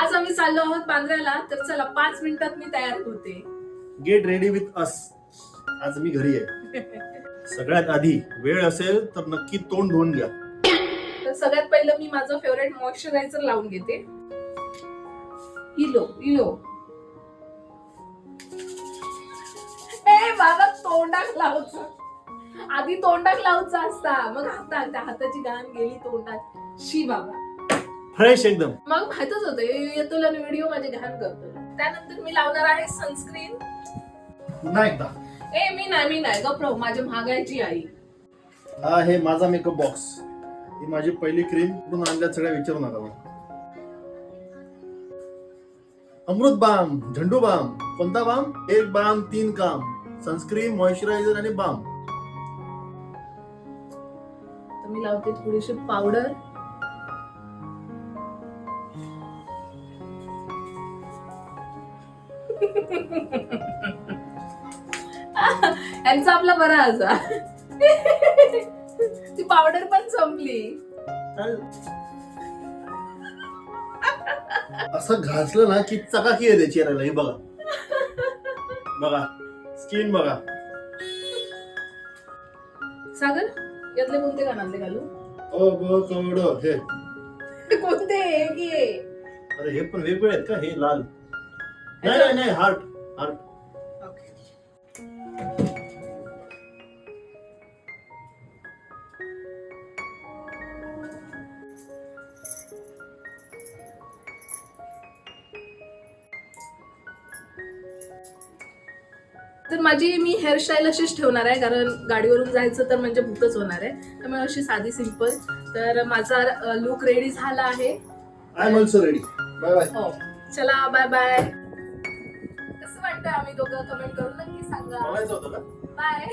आज आम्ही चाललो आहोत बांद्र्याला, तर चला 5 मिनिटात मी तयार होते. Get ready with us. आज मी घरी आहे. सगळ्यात आधी वेळ असेल तर नक्की तोंड धुवून घ्या. तर सगळ्यात पहिलं मी माझं फेवरेट मॉइश्चरायझर लावून घेते. इलो इलो. ए बाबा, तोंडाक लावचं. आधी तोंडाक लावचा असता, मग हातात. त्या हाताची घाण गेली तोंडात. शी बाबा. फ्रेश एकदम. मग माहितच होतं येतो व्हिडिओ माझे घाण करतो. त्यानंतर मी लावणार आहे सनस्क्रीन. पुन्हा एकदा. मी नाही गप्रो, माझ्या महागायची आई. हा आहे माझा मेकअप बॉक्स. ही माझी पहिली क्रीम. कुठून आणल्या सगळ्या विचारू नका मला. अमृत बाम, झंडू बाम. कोणता बाम? एक बाम 3 काम. सनस्क्रीन, मॉइश्चरायझर आणि बाम. तर मी लावते थोडीशी पावडर. यांचा आपला बरा असा. ती पावडर पण संपली. असं घासलं ना की चकाकी येते चेहऱ्याला. हे बघा बघा, स्किन बघा. सागर, यातले कोणते कानातले घालू? हे कोणते? अरे हे पण वेगवेगळे आहेत का? हे लाल. नाही हार्ट हार्ट. तर माझी मी हेअरस्टाईल अशीच ठेवणार आहे, कारण गाडीवरून जायचं तर म्हणजे भूतच होणार आहे. त्यामुळे अशी साधी सिंपल. तर माझा लुक रेडी झाला आहे. I am also ready. Bye bye. हो, चला बाय बाय. कसं वाटतं आम्ही दोघं? कमेंट करून नक्की सांगा. बघायचं होतं का? बाय.